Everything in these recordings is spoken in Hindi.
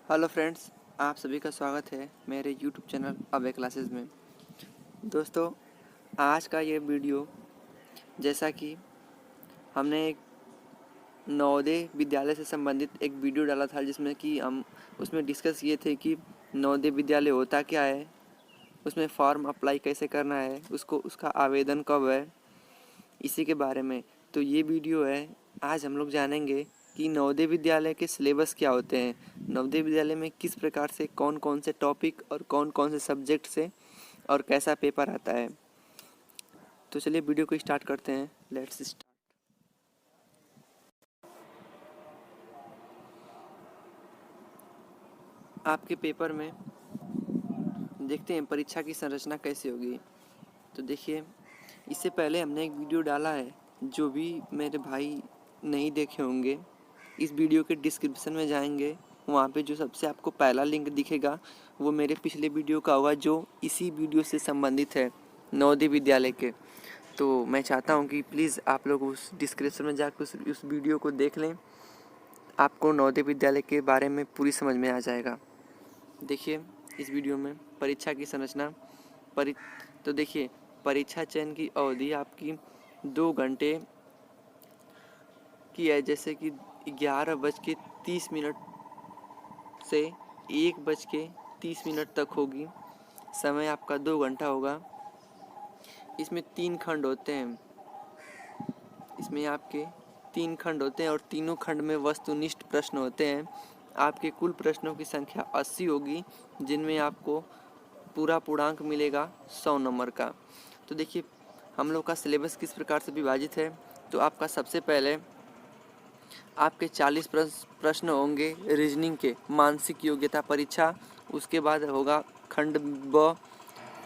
हेलो फ्रेंड्स, आप सभी का स्वागत है मेरे यूट्यूब चैनल अभय क्लासेस में। दोस्तों, आज का ये वीडियो जैसा कि हमने एक नवोदय विद्यालय से संबंधित एक वीडियो डाला था, जिसमें कि हम उसमें डिस्कस किए थे कि नवोदय विद्यालय होता क्या है, उसमें फॉर्म अप्लाई कैसे करना है, उसका आवेदन कब है, इसी के बारे में। तो ये वीडियो है, आज हम लोग जानेंगे कि नवोदय विद्यालय के सिलेबस क्या होते हैं, नवोदय विद्यालय में किस प्रकार से कौन कौन से टॉपिक और कौन कौन से सब्जेक्ट से और कैसा पेपर आता है। तो चलिए वीडियो को स्टार्ट करते हैं। Let's start. आपके पेपर में देखते हैं परीक्षा की संरचना कैसी होगी। तो देखिए, इससे पहले हमने एक वीडियो डाला है, जो भी मेरे भाई नहीं देखे होंगे इस वीडियो के डिस्क्रिप्शन में जाएंगे, वहाँ पे जो सबसे आपको पहला लिंक दिखेगा वो मेरे पिछले वीडियो का होगा, जो इसी वीडियो से संबंधित है, नवोदय विद्यालय के। तो मैं चाहता हूँ कि प्लीज़ आप लोग उस डिस्क्रिप्शन में जाकर उस वीडियो को देख लें, आपको नवोदय विद्यालय के बारे में पूरी समझ में आ जाएगा। देखिए, इस वीडियो में परीक्षा की संरचना तो देखिए, परीक्षा चयन की अवधि आपकी 2 घंटे की है, जैसे कि 11:30 से 1:30 तक होगी। समय आपका 2 घंटा होगा। इसमें 3 खंड होते हैं। इसमें आपके 3 खंड होते हैं और तीनों खंड में वस्तुनिष्ठ प्रश्न होते हैं। आपके कुल प्रश्नों की संख्या 80 होगी, जिनमें आपको पूरा पूर्णांक मिलेगा 100 नंबर का। तो देखिए, हम लोग का सिलेबस किस प्रकार से विभाजित है। तो आपका सबसे पहले आपके 40 प्रश्न होंगे रीजनिंग के, मानसिक योग्यता परीक्षा। उसके बाद होगा खंड ब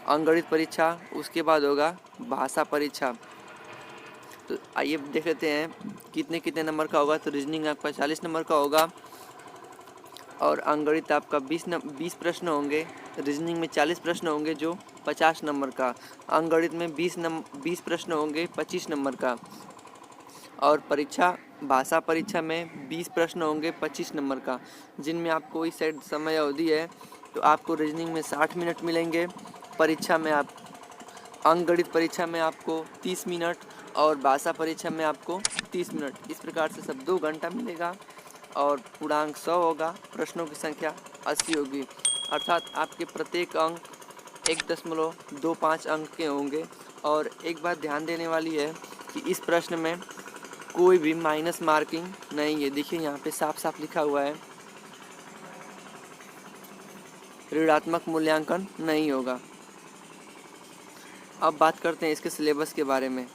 अंकगणित परीक्षा। उसके बाद होगा भाषा परीक्षा। तो आइए देख लेते हैं कितने कितने नंबर का होगा। तो रीजनिंग आपका 40 नंबर का होगा और अंकगणित आपका 20 प्रश्न होंगे। रीजनिंग में 40 प्रश्न होंगे जो 50 नंबर का। अंकगणित में 20 प्रश्न होंगे 25 नंबर का। और परीक्षा भाषा परीक्षा में 20 प्रश्न होंगे 25 नंबर का, जिनमें आपको इस सेट समय अवधि है। तो आपको रीजनिंग में 60 मिनट मिलेंगे। परीक्षा में आप अंकगणित परीक्षा में आपको 30 मिनट और भाषा परीक्षा में आपको 30 मिनट। इस प्रकार से सब 2 घंटा मिलेगा और पूर्णांक 100 होगा। प्रश्नों की संख्या 80 होगी, अर्थात आपके प्रत्येक अंक 1.25 अंक के होंगे। और एक बात ध्यान देने वाली है कि इस प्रश्न में कोई भी माइनस मार्किंग नहीं है। देखिए, यहाँ पे साफ साफ लिखा हुआ है, ऋणात्मक मूल्यांकन नहीं होगा। अब बात करते हैं इसके सिलेबस के बारे में।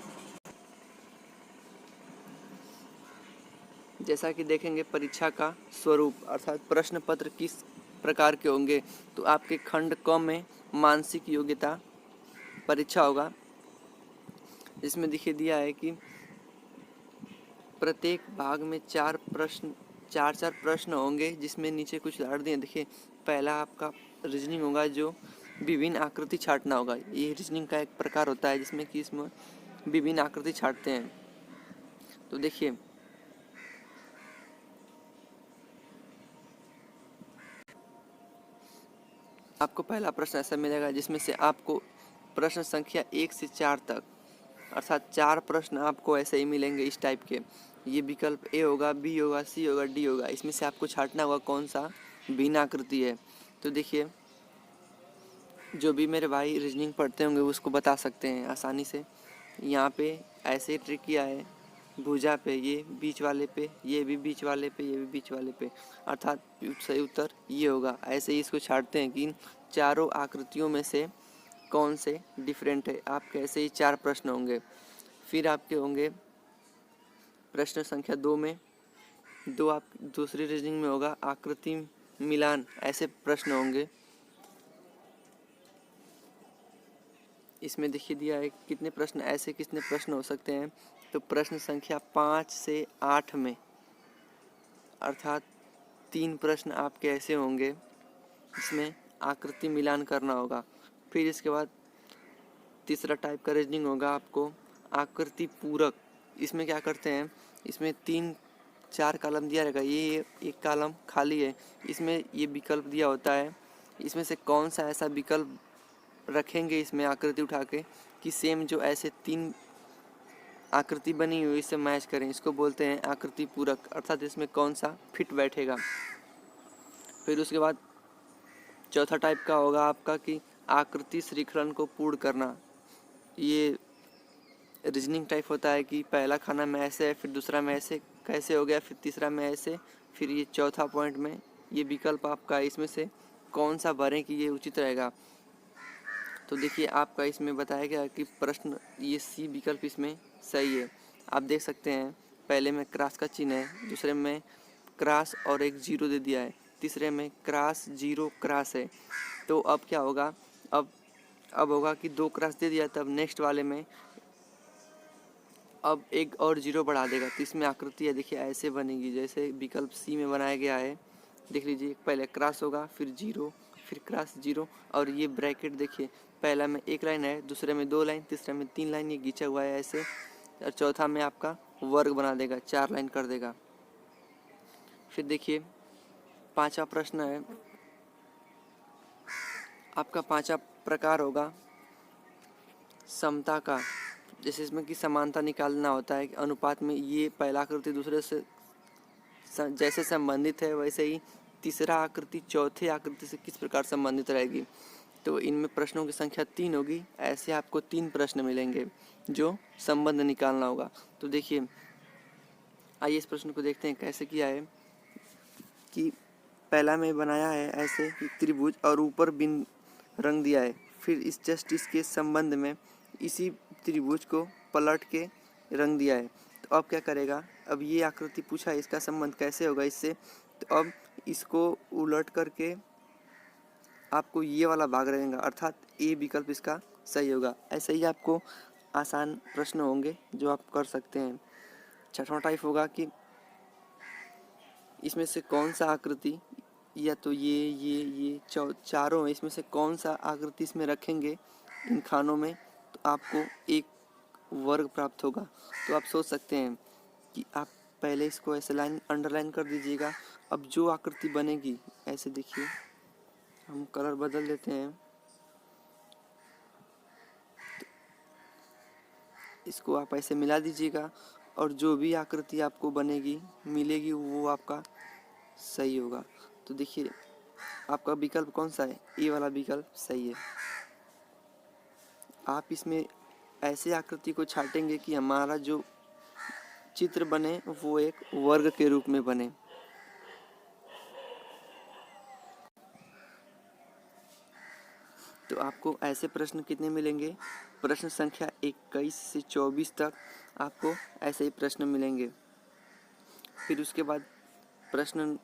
जैसा कि देखेंगे परीक्षा का स्वरूप, अर्थात प्रश्न पत्र किस प्रकार के होंगे। तो आपके खंड क में मानसिक योग्यता परीक्षा होगा। इसमें दिखे दिया है कि प्रत्येक भाग में 4 प्रश्न होंगे, जिसमें नीचे कुछ उदाहरण दिए। देखिए, पहला आपका रीजनिंग होगा, जो विभिन्न आकृति छाटना होगा। ये रीजनिंग का एक प्रकार होता है, जिसमें कि इसमें विभिन्न आकृति छाटते हैं। तो देखिए, आपको पहला प्रश्न ऐसा मिलेगा जिसमें से आपको प्रश्न संख्या 1 से 4 तक, अर्थात 4 प्रश्न आपको ऐसे ही मिलेंगे इस टाइप के। ये विकल्प ए होगा, बी होगा, सी होगा, डी होगा। इसमें से आपको छांटना होगा कौन सा भिन्न आकृति है। तो देखिए, जो भी मेरे भाई रीजनिंग पढ़ते होंगे उसको बता सकते हैं आसानी से। यहाँ पे ऐसे ट्रिक किया है, भुजा पे ये, बीच वाले पे ये, भी बीच वाले पे ये, भी बीच वाले पे, अर्थात सही उत्तर ये होगा। ऐसे ही इसको छांटते हैं कि इन चारों आकृतियों में से कौन से डिफरेंट है। आपके ऐसे ही 4 प्रश्न होंगे। फिर आपके होंगे प्रश्न संख्या 2 में, आप दूसरी रीजनिंग में होगा आकृति मिलान, ऐसे प्रश्न होंगे। इसमें देखिए दिया है कितने प्रश्न, ऐसे कितने प्रश्न हो सकते हैं। तो प्रश्न संख्या 5 से 8 में, अर्थात 3 प्रश्न आपके ऐसे होंगे जिसमें आकृति मिलान करना होगा। फिर इसके बाद तीसरा टाइप का रीजनिंग होगा आपको आकृति पूरक। इसमें क्या करते हैं, इसमें 3 4 कॉलम दिया रहेगा, ये एक कॉलम खाली है, इसमें ये विकल्प दिया होता है। इसमें से कौन सा ऐसा विकल्प रखेंगे इसमें आकृति उठा के कि सेम जो ऐसे 3 आकृति बनी हुई इससे मैच करें, इसको बोलते हैं आकृति पूरक, अर्थात इसमें कौन सा फिट बैठेगा। फिर उसके बाद चौथा टाइप का होगा आपका कि आकृति श्रृंखलन को पूर्ण करना। ये रीजनिंग टाइप होता है कि पहला खाना में ऐसे है, फिर दूसरा में ऐसे कैसे हो गया, फिर तीसरा में ऐसे, फिर ये चौथा पॉइंट में ये विकल्प आपका इसमें से कौन सा भरें कि ये उचित रहेगा। तो देखिए आपका इसमें बताया गया कि प्रश्न ये सी विकल्प इसमें सही है। आप देख सकते हैं पहले में क्रॉस का चिन्ह है, दूसरे में क्रॉस और एक जीरो दे दिया है, तीसरे में क्रॉस जीरो क्रॉस है। तो अब क्या होगा, अब होगा कि 2 क्रॉस दे दिया, तब नेक्स्ट वाले में अब एक और जीरो बढ़ा देगा, तो इसमें आकृति है देखिए ऐसे बनेगी जैसे विकल्प सी में बनाया गया है। देख लीजिए पहले क्रॉस होगा, फिर जीरो, फिर क्रॉस जीरो, और ये ब्रैकेट देखिए पहला में 1 लाइन है, दूसरे में 2 लाइन, तीसरे में 3 लाइन, ये खींचा हुआ है ऐसे, और चौथा में आपका वर्ग बना देगा, 4 लाइन कर देगा। फिर देखिए 5वां प्रश्न है आपका, 5वां प्रकार होगा समता का। जैसे इसमें कि समानता निकालना होता है कि अनुपात में ये पहला आकृति दूसरे से जैसे संबंधित है, वैसे ही तीसरा आकृति चौथे आकृति से किस प्रकार संबंधित रहेगी। तो इनमें प्रश्नों की संख्या 3 होगी, ऐसे आपको 3 प्रश्न मिलेंगे जो संबंध निकालना होगा। तो देखिए आइए इस प्रश्न को देखते हैं कैसे किया है। कि पहला में बनाया है ऐसे त्रिभुज और ऊपर बिन रंग दिया है, फिर इस जस्ट इसके संबंध में इसी त्रिभुज को पलट के रंग दिया है। तो अब क्या करेगा, अब ये आकृति पूछा है इसका संबंध कैसे होगा इससे, तो अब इसको उलट करके आपको ये वाला भाग रहेगा, अर्थात ए विकल्प इसका सही होगा। ऐसे ही आपको आसान प्रश्न होंगे जो आप कर सकते हैं। 6वां टाइप होगा कि इसमें से कौन सा आकृति, या तो ये चारों है, इसमें से कौन सा आकृति इसमें रखेंगे इन खानों में तो आपको एक वर्ग प्राप्त होगा। तो आप सोच सकते हैं कि आप पहले इसको ऐसे लाइन अंडरलाइन कर दीजिएगा। अब जो आकृति बनेगी ऐसे देखिए, हम कलर बदल देते हैं, तो इसको आप ऐसे मिला दीजिएगा और जो भी आकृति आपको बनेगी मिलेगी वो आपका सही होगा। तो देखिए आपका विकल्प कौन सा है, ए वाला विकल्प सही है। आप इसमें ऐसे आकृति को छाटेंगे कि हमारा जो चित्र बने वो एक वर्ग के रूप में बने। तो आपको ऐसे प्रश्न कितने मिलेंगे, प्रश्न संख्या 21 से 24 तक आपको ऐसे ही प्रश्न मिलेंगे। फिर उसके बाद प्रश्न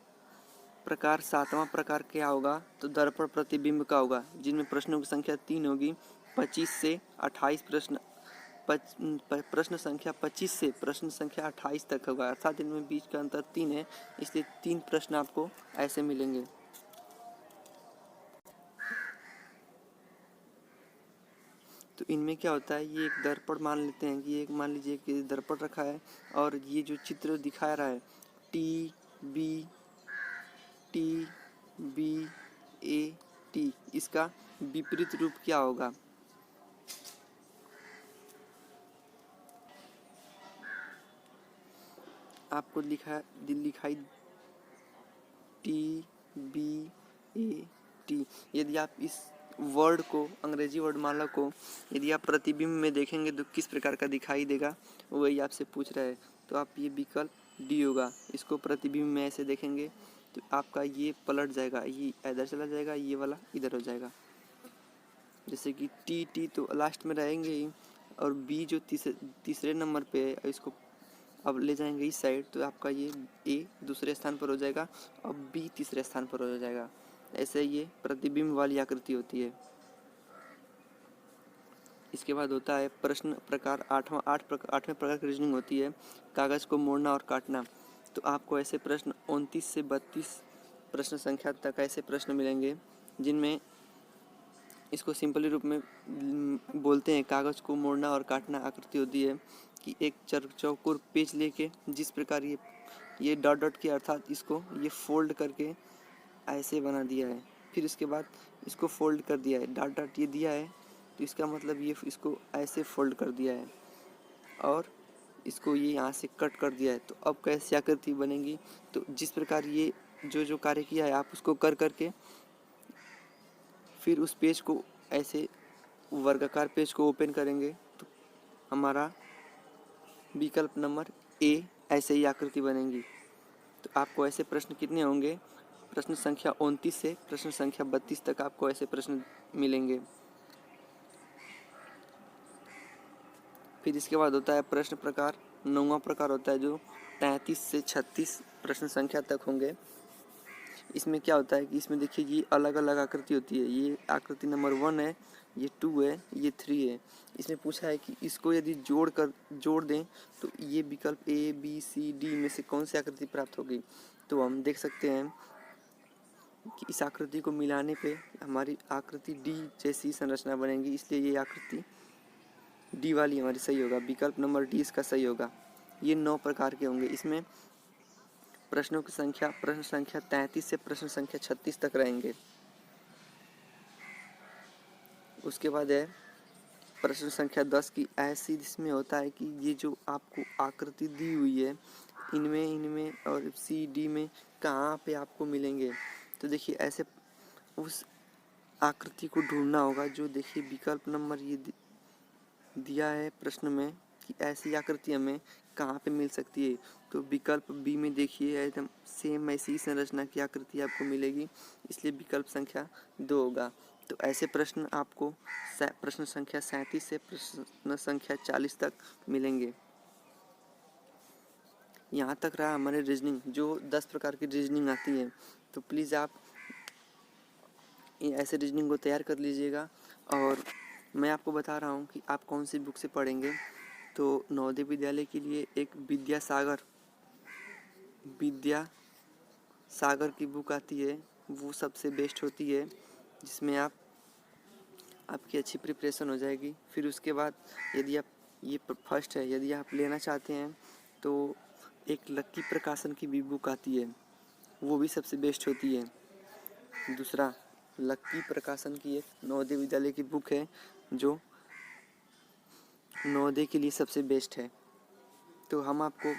प्रकार 7वां प्रकार क्या होगा, तो दर्पण प्रतिबिंब का होगा, जिनमें प्रश्नों की संख्या 3 होगी। 25 से 28 प्रश्न, प्रश्न संख्या 25 से प्रश्न संख्या 28 तक होगा, अर्थात इनमें बीच का अंतर 3 है, इसलिए 3 प्रश्न आपको ऐसे मिलेंगे। तो इनमें क्या होता है, ये एक दर्पण मान लेते हैं कि एक मान लीजिए कि दर्पण रखा है और ये जो चित्र दिखा रहा है टी बी ए टी, इसका विपरीत रूप क्या होगा। आपको लिखाई टी बी ए टी, यदि आप इस वर्ड को, अंग्रेजी वर्ड माला को यदि आप प्रतिबिंब में देखेंगे तो किस प्रकार का दिखाई देगा, वही आपसे पूछ रहा है। तो आप ये विकल्प डी होगा, इसको प्रतिबिंब में ऐसे देखेंगे तो आपका ये पलट जाएगा, ये इधर चला जाएगा, ये वाला इधर हो जाएगा। जैसे कि टी तो लास्ट में रहेंगे ही, और बी जो तीसरे नंबर पे है, इसको अब ले जाएंगे इस साइड, तो आपका ये ए दूसरे स्थान पर हो जाएगा और बी तीसरे स्थान पर हो जाएगा। ऐसे ये प्रतिबिंब वाली आकृति होती है। इसके बाद होता है प्रश्न प्रकार 8वें प्रकार की रीजनिंग होती है, कागज को मोड़ना और काटना। तो आपको ऐसे प्रश्न 29 से 32 प्रश्न संख्या तक ऐसे प्रश्न मिलेंगे, जिनमें इसको सिंपली रूप में बोलते हैं कागज को मोड़ना और काटना। आकृति होती है कि एक चौकोर पेज लेके जिस प्रकार ये ये डॉट डॉट के अर्थात इसको ये फोल्ड करके ऐसे बना दिया है, फिर इसके बाद इसको फोल्ड कर दिया है, डॉट डॉट ये दिया है तो इसका मतलब ये इसको ऐसे फोल्ड कर दिया है और इसको ये यहाँ से कट कर दिया है। तो अब कैसे आकृति बनेगी, तो जिस प्रकार ये जो जो कार्य किया है आप उसको कर करके फिर उस पेज को ऐसे वर्गाकार पेज को ओपन करेंगे तो हमारा विकल्प नंबर ए ऐसे ही आकृति बनेगी। तो आपको ऐसे प्रश्न कितने होंगे, प्रश्न संख्या 29 से प्रश्न संख्या 32 तक आपको ऐसे प्रश्न मिलेंगे। फिर इसके बाद होता है प्रश्न प्रकार, 9वां प्रकार होता है जो 33 से 36 प्रश्न संख्या तक होंगे। इसमें क्या होता है कि इसमें देखिए ये अलग अलग आकृति होती है, ये आकृति नंबर 1 है, ये 2 है, ये 3 है। इसमें पूछा है कि इसको यदि जोड़ दें तो ये विकल्प ए बी सी डी में से कौन सी आकृति प्राप्त होगी। तो हम देख सकते हैं कि इस आकृति को मिलाने पे हमारी आकृति डी जैसी संरचना बनेगी, इसलिए ये आकृति डी वाली हमारी सही होगा, विकल्प नंबर डी इसका सही होगा। ये 9 प्रकार के होंगे। इसमें प्रश्नों की संख्या प्रश्न संख्या 33 से प्रश्न संख्या 36 तक रहेंगे। उसके बाद है प्रश्न संख्या 10 की ऐसी, जिसमें होता है कि ये जो आपको आकृति दी हुई है इनमें और सी डी में कहाँ पे आपको मिलेंगे। तो देखिए ऐसे उस आकृति को ढूंढना होगा जो देखिए विकल्प नंबर ये दिया है प्रश्न में कि ऐसी आकृति हमें कहाँ पे मिल सकती है। तो विकल्प बी में देखिए एकदम सेम ऐसी संरचना की आकृति आपको मिलेगी, इसलिए विकल्प संख्या 2 होगा। तो ऐसे प्रश्न आपको प्रश्न संख्या 37 से प्रश्न संख्या 40 तक मिलेंगे। यहाँ तक रहा हमारे रीजनिंग, जो 10 प्रकार की रीजनिंग आती है। तो प्लीज़ आप ऐसे रीजनिंग को तैयार कर लीजिएगा। और मैं आपको बता रहा हूँ कि आप कौन सी बुक से पढ़ेंगे। तो नवोदय विद्यालय के लिए एक विद्यासागर की बुक आती है, वो सबसे बेस्ट होती है, जिसमें आपकी अच्छी प्रिपरेशन हो जाएगी। फिर उसके बाद यदि आप ये फर्स्ट है, यदि आप लेना चाहते हैं तो एक लक्की प्रकाशन की भी बुक आती है, वो भी सबसे बेस्ट होती है। दूसरा लक्की प्रकाशन की एक नवोदय विद्यालय की बुक है जो नवोदय के लिए सबसे बेस्ट है। तो हम आपको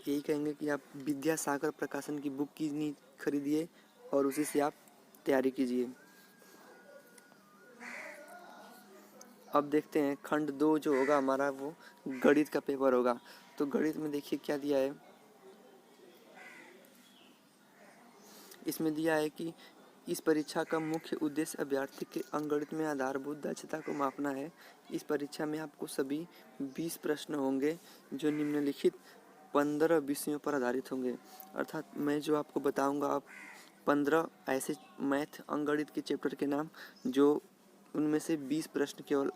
यही कहेंगे कि आप विद्यासागर प्रकाशन की बुक की खरीदिए और उसी से आप तैयारी कीजिए। अब देखते हैं खंड 2 जो होगा हमारा वो गणित का पेपर होगा। तो गणित में देखिए क्या दिया है, इसमें दिया है कि इस परीक्षा का मुख्य उद्देश्य अभ्यर्थी के अंकगणित में आधारभूत दक्षता को मापना है। इस परीक्षा में आपको सभी 20 प्रश्न होंगे जो निम्नलिखित 15 विषयों पर आधारित होंगे। अर्थात मैं जो आपको बताऊंगा, आप 15 ऐसे मैथ अंकगणित के चैप्टर के नाम जो उनमें से 20 प्रश्न केवल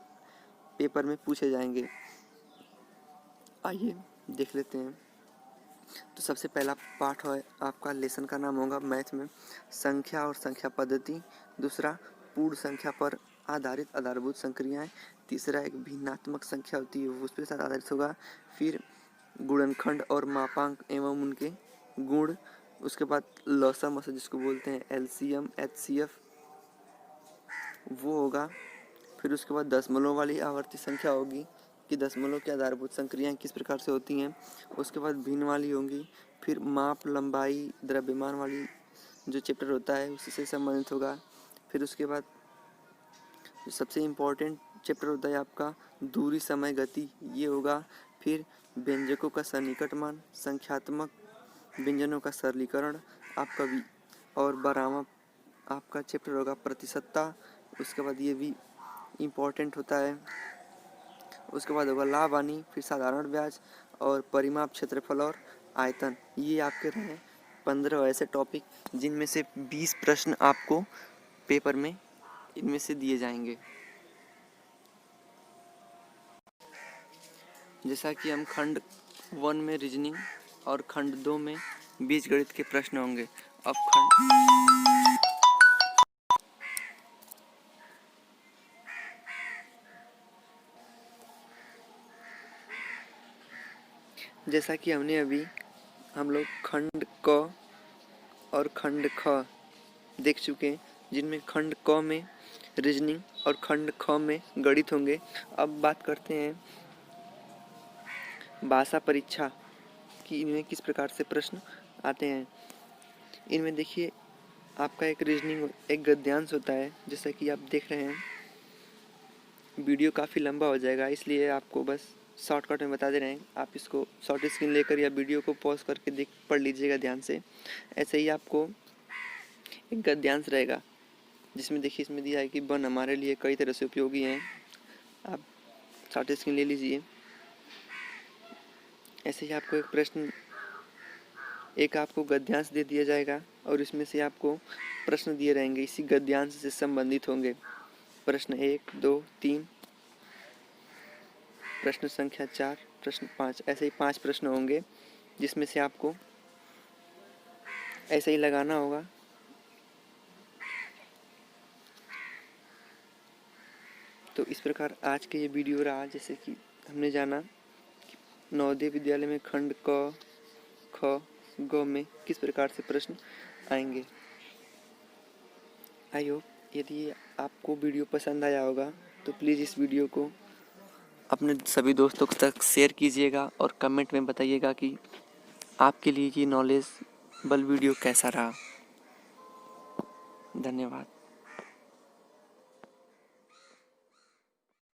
पेपर में पूछे जाएंगे। आइए देख लेते हैं। तो सबसे पहला पाठ है आपका, लेसन का नाम होगा मैथ में संख्या और संख्या पद्धति। दूसरा पूर्ण संख्या पर आधारित आधारभूत संक्रियाएं। तीसरा एक भिन्नात्मक संख्या होती है, वो उस पर साथ आधारित होगा। फिर गुणनखंड और मापांक एवं उनके गुण। उसके बाद लसम जिसको बोलते हैं एलसीएम एचसीएफ, वो होगा। फिर उसके बाद दशमलव वाली आवर्ती संख्या होगी कि दशमलव की आधारभूत संक्रियाएं किस प्रकार से होती हैं। उसके बाद भिन्न वाली होंगी। फिर माप लंबाई द्रव्यमान वाली जो चैप्टर होता है उसी से संबंधित होगा। फिर उसके बाद जो सबसे इम्पोर्टेंट चैप्टर होता है आपका दूरी समय गति, ये होगा। फिर व्यंजकों का सन्निकट मान, संख्यात्मक व्यंजनों का सरलीकरण आपका भी, और 12वां आपका चैप्टर होगा प्रतिशतता। उसके बाद ये भी इम्पोर्टेंट होता है। उसके बाद होगा लाभ हानि, फिर साधारण ब्याज और परिमाप क्षेत्रफल और आयतन। ये आपके रहे 15 ऐसे टॉपिक जिनमें से 20 प्रश्न आपको पेपर में इनमें से दिए जाएंगे। जैसा कि हम खंड 1 में रीजनिंग और खंड 2 में बीजगणित के प्रश्न होंगे। अब जैसा कि हमने अभी हम लोग खंड क और खंड ख देख चुके हैं, जिनमें खंड क में रीजनिंग और खंड ख में गणित होंगे। अब बात करते हैं भाषा परीक्षा कि इनमें किस प्रकार से प्रश्न आते हैं। इनमें देखिए आपका एक रीजनिंग, एक गद्यांश होता है, जैसा कि आप देख रहे हैं। वीडियो काफ़ी लंबा हो जाएगा, इसलिए आपको बस शॉर्टकट में बता दे रहे हैं। आप इसको शॉर्ट स्क्रीन लेकर या वीडियो को पॉज करके पढ़ लीजिएगा ध्यान से। ऐसे ही आपको एक गद्यांश रहेगा, जिसमें देखिए इसमें दिया है कि वन हमारे लिए कई तरह से उपयोगी हैं। आप शॉर्ट स्क्रीन ले लीजिए। ऐसे ही आपको एक प्रश्न, एक आपको गद्यांश दे दिया जाएगा और इसमें से आपको प्रश्न दिए रहेंगे, इसी गद्यांश से संबंधित होंगे। प्रश्न 1, 2, 3, प्रश्न संख्या 4, प्रश्न 5, ऐसे ही 5 प्रश्न होंगे, जिसमें से आपको ऐसे ही लगाना होगा। तो इस प्रकार आज के ये वीडियो रहा, जैसे कि हमने जाना कि नवोदय विद्यालय में खंड क, ख, ग में किस प्रकार से प्रश्न आएंगे। आई होप यदि आपको वीडियो पसंद आया होगा तो प्लीज़ इस वीडियो को अपने सभी दोस्तों तक शेयर कीजिएगा और कमेंट में बताइएगा कि आपके लिए ये नॉलेजेबल वीडियो कैसा रहा। धन्यवाद।